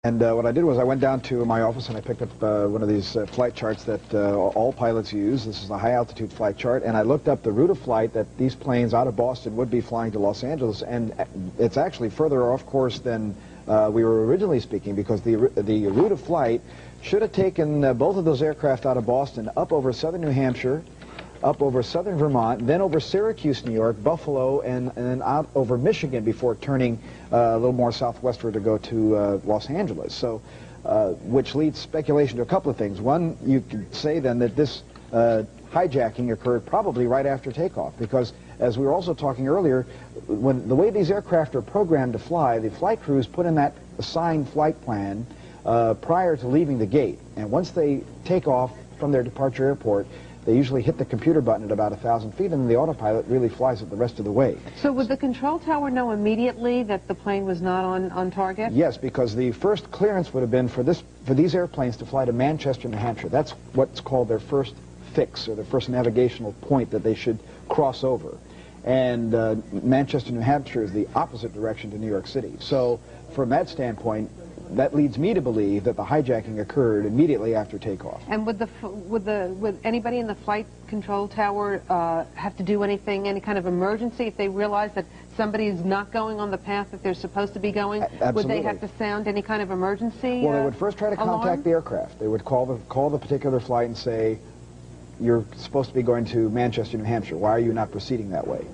And what I did was I went down to my office and I picked up one of these flight charts that all pilots use. This is a high-altitude flight chart, and I looked up the route of flight that these planes out of Boston would be flying to Los Angeles, and it's actually further off course than we were originally speaking, because the route of flight should have taken both of those aircraft out of Boston up over southern New Hampshire, up over southern Vermont, then over Syracuse, New York, Buffalo, and then out over Michigan before turning a little more southwestward to go to Los Angeles. So, which leads speculation to a couple of things. One, you could say then that this hijacking occurred probably right after takeoff, because as we were also talking earlier, when the way these aircraft are programmed to fly, the flight crews put in that assigned flight plan prior to leaving the gate, and once they take off from their departure airport, they usually hit the computer button at about 1,000 feet, and the autopilot really flies it the rest of the way. So would the control tower know immediately that the plane was not on target? Yes, because the first clearance would have been for these airplanes to fly to Manchester, New Hampshire. That's what's called their first fix, or their first navigational point that they should cross over. And Manchester, New Hampshire is the opposite direction to New York City. So from that standpoint, that leads me to believe that the hijacking occurred immediately after takeoff. And would anybody in the flight control tower have to do anything, any kind of emergency, if they realize that somebody's not going on the path that they're supposed to be going? Absolutely. Would they have to sound any kind of emergency Well, they would first try to contact alarm? the aircraft. They would call the particular flight and say, you're supposed to be going to Manchester, New Hampshire. Why are you not proceeding that way?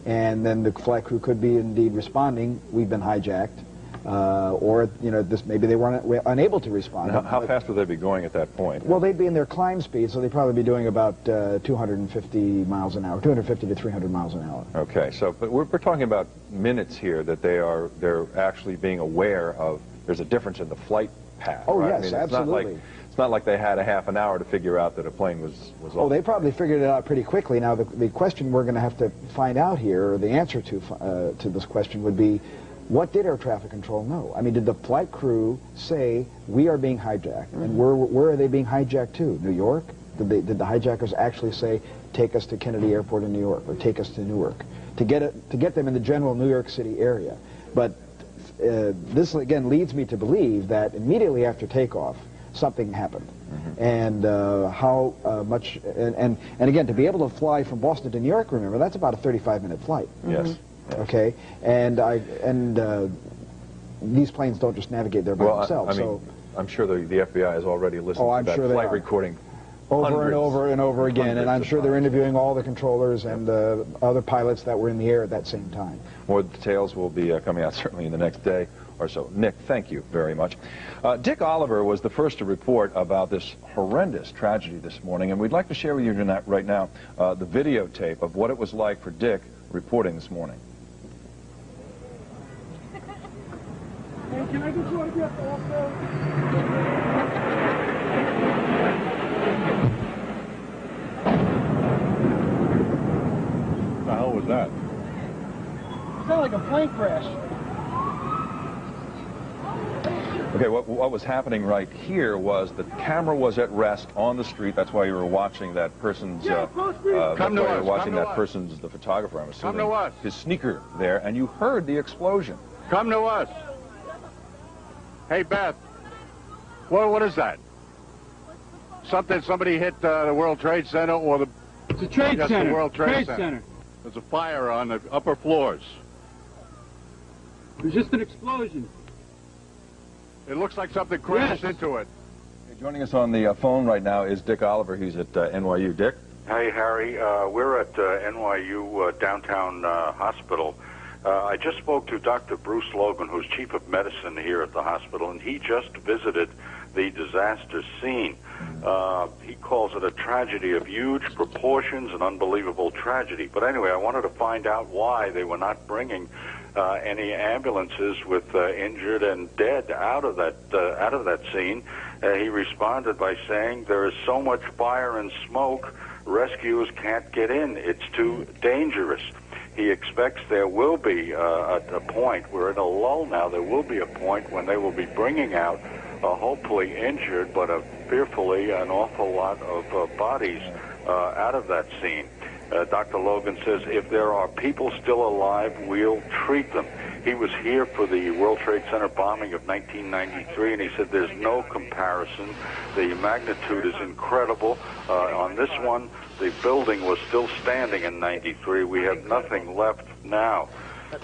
And then the flight crew could be indeed responding, we've been hijacked. Or, you know, maybe they weren't unable to respond. How fast would they be going at that point? Well, they'd be in their climb speed, so they'd probably be doing about 250 miles an hour, 250 to 300 miles an hour. Okay, so but we're talking about minutes here that they're actually being aware of. There's a difference in the flight path. Oh, right? yes, I mean, absolutely. It's not like they had a half an hour to figure out that a plane was off. Oh, they probably figured it out pretty quickly. Now, the question we're going to have to find out here, or the answer to this question would be, what did air traffic control know? I mean, did the flight crew say, we are being hijacked? And where are they being hijacked to? New York? Did the hijackers actually say, take us to Kennedy Airport in New York, or take us to Newark? To get them in the general New York City area. But this, again, leads me to believe that immediately after takeoff, something happened. And how much, and again, to be able to fly from Boston to New York, remember, that's about a 35-minute flight. Yes. Okay, and these planes don't just navigate there by themselves. I mean, I'm sure the FBI has already listened to that flight recording over and over and over again, and I'm sure they're interviewing all the controllers and other pilots that were in the air at that same time. More details will be coming out certainly in the next day or so. Nick, thank you very much. Dick Oliver was the first to report about this horrendous tragedy this morning, and we'd like to share with you right now the videotape of what it was like for Dick reporting this morning. Hey, can I get you autographed also? What the hell was that? It sounded like a plane crash. Okay, what was happening right here was the camera was at rest on the street. That's why you were watching that person's, the photographer, I'm assuming, his sneaker there, and you heard the explosion. Come to us. Hey, Beth, what is that? Somebody hit the World Trade Center, or the... It's a Trade Center. The World Trade Center. There's a fire on the upper floors. It was just an explosion. It looks like something crashed into it. Okay, joining us on the phone right now is Dick Oliver. He's at NYU. Dick? Hey, Harry. We're at NYU downtown hospital. I just spoke to Dr. Bruce Logan, who's chief of medicine here at the hospital, and he just visited the disaster scene. He calls it a tragedy of huge proportions, an unbelievable tragedy. But anyway, I wanted to find out why they were not bringing any ambulances with injured and dead out of that scene. He responded by saying, there is so much fire and smoke, rescuers can't get in. It's too dangerous. He expects there will be a point, we're in a lull now, there will be a point when they will be bringing out hopefully injured, but fearfully an awful lot of bodies out of that scene. Dr. Logan says if there are people still alive, we'll treat them. He was here for the World Trade Center bombing of 1993, and he said there's no comparison. The magnitude is incredible. On this one, the building was still standing in 93. We have nothing left now.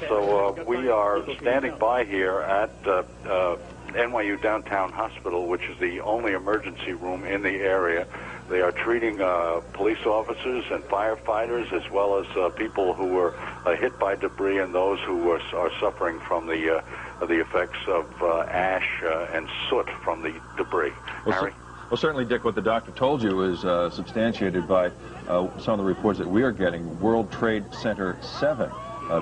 So we are standing by here at NYU Downtown Hospital, which is the only emergency room in the area. They are treating police officers and firefighters, as well as people who were hit by debris and those who are suffering from the effects of ash and soot from the debris. Harry? Well, certainly, Dick, what the doctor told you is substantiated by some of the reports that we are getting. World Trade Center 7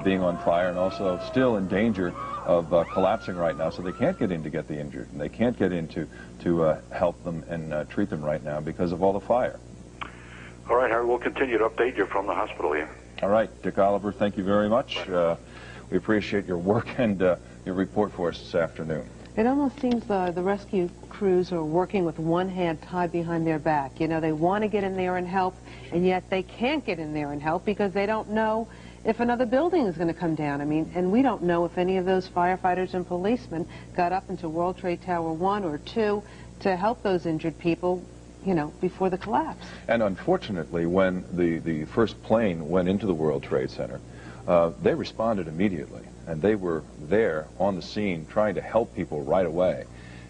being on fire and also still in danger of collapsing right now, so they can't get in to get the injured, and they can't get in to help them and treat them right now because of all the fire. All right, Harry, we'll continue to update you from the hospital here. All right, Dick Oliver, thank you very much. We appreciate your work and your report for us this afternoon. It almost seems the rescue crews are working with one hand tied behind their back. You know, they want to get in there and help, and yet they can't get in there and help because they don't know if another building is going to come down. I mean, and we don't know if any of those firefighters and policemen got up into World Trade Tower 1 or 2 to help those injured people, you know, before the collapse. And unfortunately, when the first plane went into the World Trade Center, they responded immediately, and they were there on the scene trying to help people right away.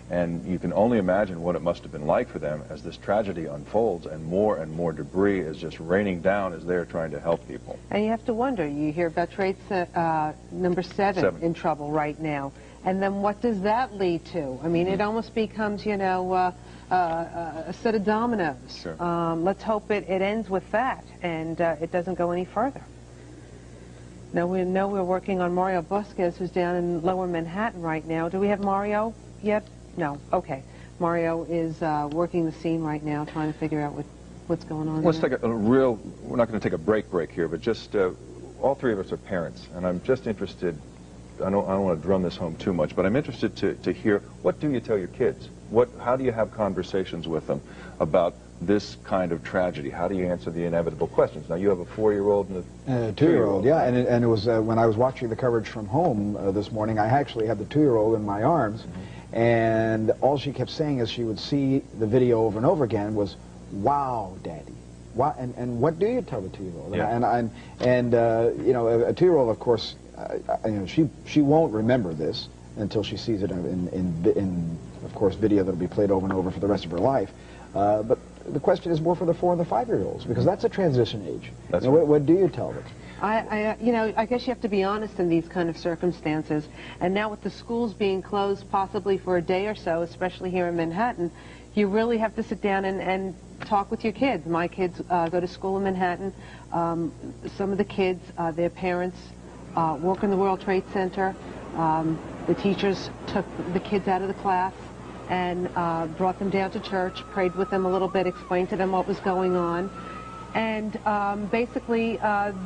And you can only imagine what it must have been like for them as this tragedy unfolds and more debris is just raining down as they're trying to help people. And you have to wonder, you hear about trade number 7 in trouble right now. And then what does that lead to? I mean, it almost becomes, you know, a set of dominoes. Sure. Let's hope it ends with that and it doesn't go any further. Now, we know we're working on Mario Busquez, who's down in Lower Manhattan right now. Do we have Mario yet? No. Okay. Mario is working the scene right now, trying to figure out what's going on. Let's take a real, we're not going to take a break here, but just all three of us are parents, and I'm just interested, I don't want to drum this home too much, but I'm interested to hear, what do you tell your kids? How do you have conversations with them about this kind of tragedy? How do you answer the inevitable questions? Now, you have a 4-year-old and a 2-year-old. Yeah, and it was when I was watching the coverage from home this morning, I actually had the 2-year-old in my arms, and all she kept saying as she would see the video over and over again was, "Wow, Daddy." Wow, and what do you tell the 2-year-old? Yeah. And you know, a 2-year-old, of course, you know, she won't remember this until she sees it in of course, video that'll be played over and over for the rest of her life. But the question is more for the 4- and the 5-year-olds, because that's a transition age. That's you know, right. what do you tell them? You know, I guess you have to be honest in these kind of circumstances. And now with the schools being closed possibly for a day or so, especially here in Manhattan, you really have to sit down and talk with your kids. My kids go to school in Manhattan. Some of the kids, their parents work in the World Trade Center. The teachers took the kids out of the class and brought them down to church, prayed with them a little bit, explained to them what was going on. And basically,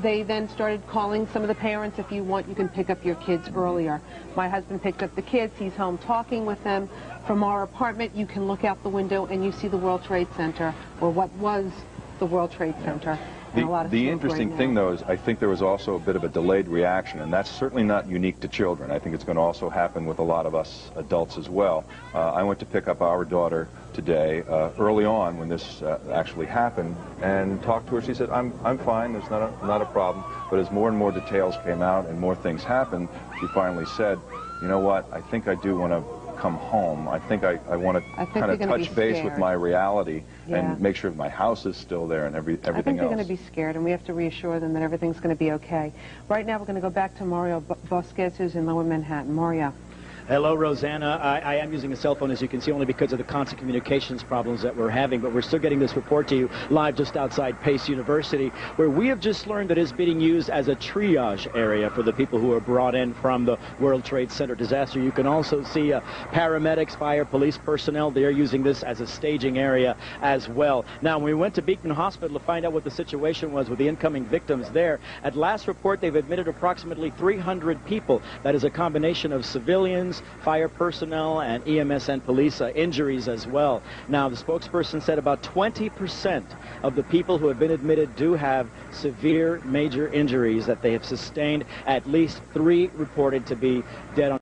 they then started calling some of the parents. If you want, you can pick up your kids earlier. My husband picked up the kids. He's home talking with them. From our apartment, you can look out the window and you see the World Trade Center, or what was the World Trade Center. The interesting thing, though, is I think there was also a bit of a delayed reaction, and that's certainly not unique to children. I think it's going to also happen with a lot of us adults as well. I went to pick up our daughter today, early on when this actually happened, and talked to her. She said, I'm fine, there's not a problem. But as more and more details came out and more things happened, she finally said, you know what, I think I do want to come home. I think I want to kind of touch base with my reality and make sure my house is still there and everything else. I think they're going to be scared, and we have to reassure them that everything's going to be okay. Right now, we're going to go back to Mario Busquez, who's in Lower Manhattan. Mario. Hello, Rosanna. I am using a cell phone, as you can see, only because of the constant communications problems that we're having, but we're still getting this report to you live just outside Pace University, where we have just learned that it's being used as a triage area for the people who are brought in from the World Trade Center disaster. You can also see paramedics, fire, police personnel. They're using this as a staging area as well. Now, when we went to Beekman Hospital to find out what the situation was with the incoming victims there, at last report, they've admitted approximately 300 people. That is a combination of civilians, includes fire personnel and EMS and police injuries as well. Now, the spokesperson said about 20% of the people who have been admitted do have severe major injuries that they have sustained, at least 3 reported to be dead on